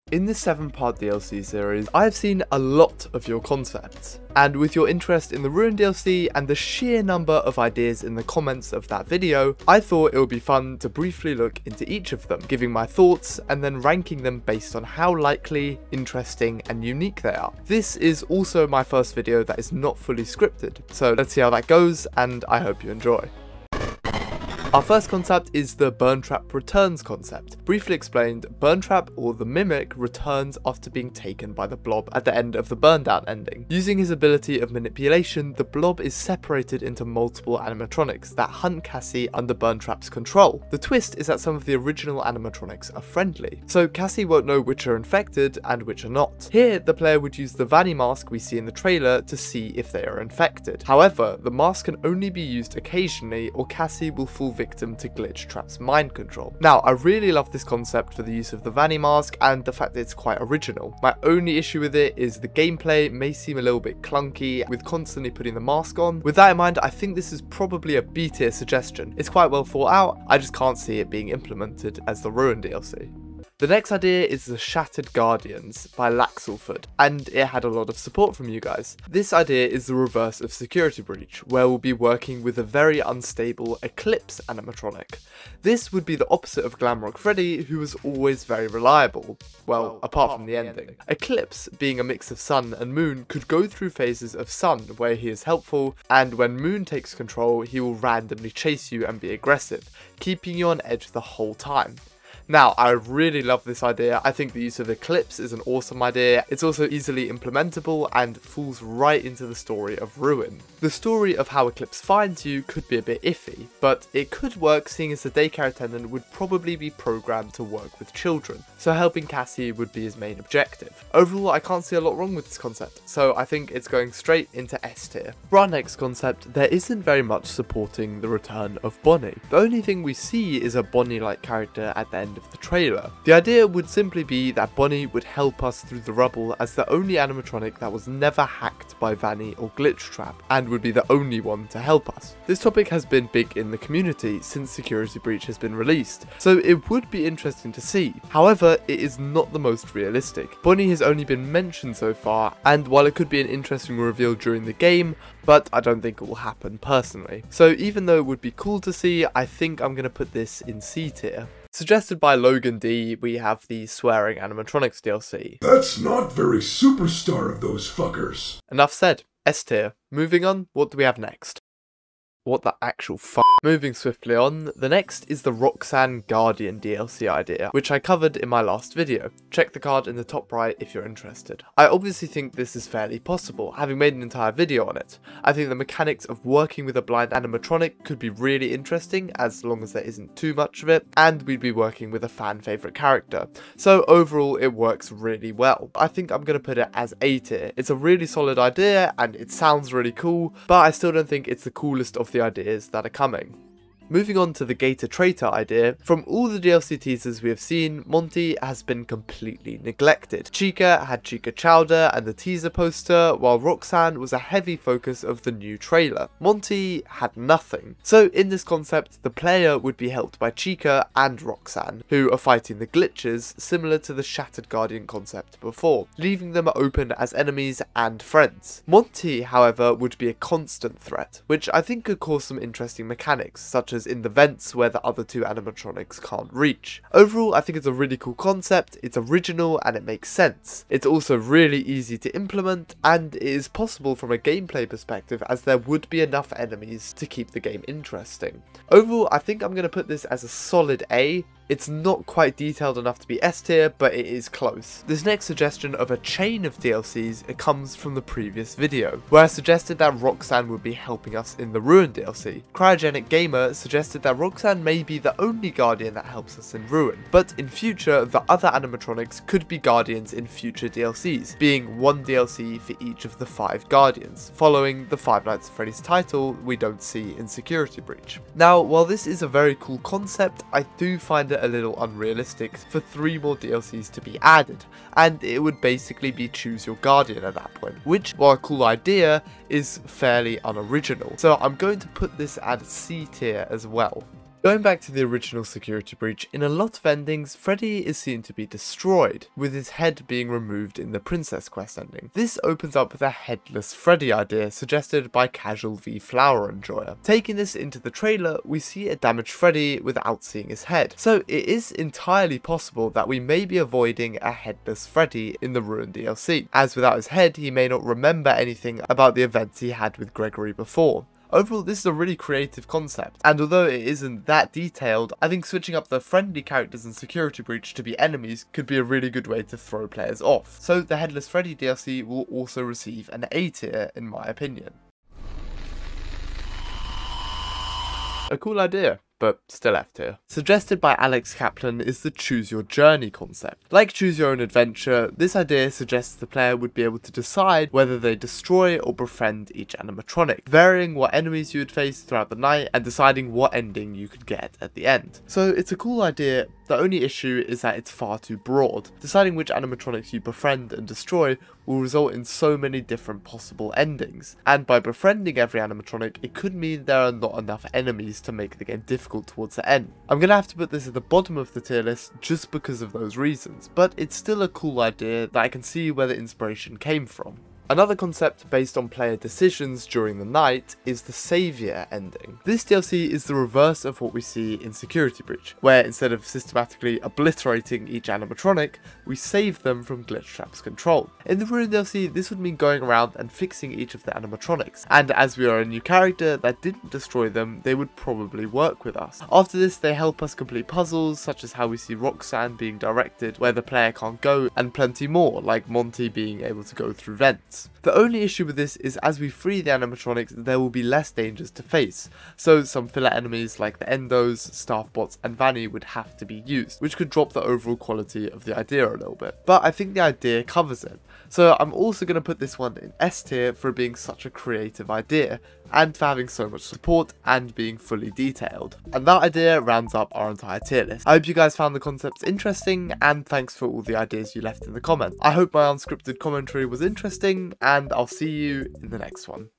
In this 7-part DLC series, I have seen a lot of your concepts, and with your interest in the Ruin DLC and the sheer number of ideas in the comments of that video, I thought it would be fun to briefly look into each of them, giving my thoughts and then ranking them based on how likely, interesting and unique they are. This is also my first video that is not fully scripted, so let's see how that goes and I hope you enjoy. Our first concept is the Burn Trap returns concept. Briefly explained, Burn Trap, or the Mimic, returns after being taken by the Blob at the end of the Burn Down ending. Using his ability of manipulation, the Blob is separated into multiple animatronics that hunt Cassie under Burn Trap's control. The twist is that some of the original animatronics are friendly, so Cassie won't know which are infected and which are not. Here, the player would use the Vanny mask we see in the trailer to see if they are infected. However, the mask can only be used occasionally or Cassie will fall victim to Glitch Trap's mind control. Now, I really love this concept for the use of the Vanny mask and the fact that it's quite original. My only issue with it is the gameplay may seem a little bit clunky with constantly putting the mask on. With that in mind, I think this is probably a B tier suggestion. It's quite well thought out, I just can't see it being implemented as the Ruin DLC. The next idea is the Shattered Guardians by Laxalford, and it had a lot of support from you guys. This idea is the reverse of Security Breach, where we'll be working with a very unstable Eclipse animatronic. This would be the opposite of Glamrock Freddy, who was always very reliable, well, apart from the ending. Eclipse, being a mix of sun and moon, could go through phases of sun where he is helpful, and when moon takes control, he will randomly chase you and be aggressive, keeping you on edge the whole time. Now, I really love this idea. I think the use of Eclipse is an awesome idea. It's also easily implementable and falls right into the story of Ruin. The story of how Eclipse finds you could be a bit iffy, but it could work seeing as the daycare attendant would probably be programmed to work with children, so helping Cassie would be his main objective. Overall, I can't see a lot wrong with this concept, so I think it's going straight into S tier. For our next concept, there isn't very much supporting the return of Bonnie. The only thing we see is a Bonnie-like character at the end of the trailer. The idea would simply be that Bonnie would help us through the rubble as the only animatronic that was never hacked by Vanny or Glitch Trap, and would be the only one to help us. This topic has been big in the community since Security Breach has been released, so it would be interesting to see. However, it is not the most realistic. Bonnie has only been mentioned so far, and while it could be an interesting reveal during the game, but I don't think it will happen personally. So even though it would be cool to see, I think I'm going to put this in C tier. Suggested by Logan D, we have the Swearing Animatronics DLC. That's not very superstar of those fuckers. Enough said. S tier. Moving on, what do we have next? What the actual fuck? Moving swiftly on, the next is the Roxanne Guardian DLC idea, which I covered in my last video. Check the card in the top right if you're interested. I obviously think this is fairly possible, having made an entire video on it. I think the mechanics of working with a blind animatronic could be really interesting, as long as there isn't too much of it, and we'd be working with a fan favourite character. So overall, it works really well. I think I'm going to put it as A tier. It's a really solid idea, and it sounds really cool, but I still don't think it's the coolest of the ideas that are coming. Moving on to the Gator Traitor idea, from all the DLC teasers we have seen, Monty has been completely neglected. Chica had Chica Chowder and the teaser poster, while Roxanne was a heavy focus of the new trailer. Monty had nothing. So in this concept, the player would be helped by Chica and Roxanne, who are fighting the glitches, similar to the Shattered Guardian concept before, leaving them open as enemies and friends. Monty, however, would be a constant threat, which I think could cause some interesting mechanics, such as in the vents where the other two animatronics can't reach. Overall, I think it's a really cool concept, it's original and it makes sense. It's also really easy to implement, and it is possible from a gameplay perspective as there would be enough enemies to keep the game interesting. Overall, I think I'm going to put this as a solid A. It's not quite detailed enough to be S tier, but it is close. This next suggestion of a chain of DLCs, it comes from the previous video, where I suggested that Roxanne would be helping us in the Ruin DLC. Cryogenic Gamer suggested that Roxanne may be the only Guardian that helps us in Ruin, but in future, the other animatronics could be Guardians in future DLCs, being one DLC for each of the 5 Guardians, following the Five Nights at Freddy's title we don't see in Security Breach. Now, while this is a very cool concept, I do find it a little unrealistic for 3 more DLCs to be added, and it would basically be choose your Guardian at that point, which, while a cool idea, is fairly unoriginal. So I'm going to put this at C tier as well. Going back to the original Security Breach, in a lot of endings, Freddy is seen to be destroyed, with his head being removed in the Princess Quest ending. This opens up the Headless Freddy idea suggested by Casual v Flower Enjoyer. Taking this into the trailer, we see a damaged Freddy without seeing his head, so it is entirely possible that we may be avoiding a Headless Freddy in the Ruin DLC, as without his head he may not remember anything about the events he had with Gregory before. Overall, this is a really creative concept, and although it isn't that detailed, I think switching up the friendly characters in Security Breach to be enemies could be a really good way to throw players off. So the Headless Freddy DLC will also receive an A tier in my opinion. A cool idea, but still F tier. Suggested by Alex Kaplan is the Choose Your Journey concept. Like Choose Your Own Adventure, this idea suggests the player would be able to decide whether they destroy or befriend each animatronic, varying what enemies you would face throughout the night and deciding what ending you could get at the end. So it's a cool idea, the only issue is that it's far too broad. Deciding which animatronics you befriend and destroy will result in so many different possible endings, and by befriending every animatronic, it could mean there are not enough enemies to make the game difficult towards the end. I'm gonna have to put this at the bottom of the tier list just because of those reasons, but it's still a cool idea that I can see where the inspiration came from. Another concept based on player decisions during the night is the Saviour Ending. This DLC is the reverse of what we see in Security Breach, where instead of systematically obliterating each animatronic, we save them from Glitch Trap's control. In the Ruin DLC, this would mean going around and fixing each of the animatronics, and as we are a new character that didn't destroy them, they would probably work with us. After this, they help us complete puzzles, such as how we see Roxanne being directed where the player can't go, and plenty more, like Monty being able to go through vents. The only issue with this is as we free the animatronics, there will be less dangers to face, so some filler enemies like the Endos, Staff Bots and Vanny would have to be used, which could drop the overall quality of the idea a little bit. But I think the idea covers it, so I'm also going to put this one in S tier for being such a creative idea, and for having so much support and being fully detailed. And that idea rounds up our entire tier list. I hope you guys found the concepts interesting, and thanks for all the ideas you left in the comments. I hope my unscripted commentary was interesting, and I'll see you in the next one.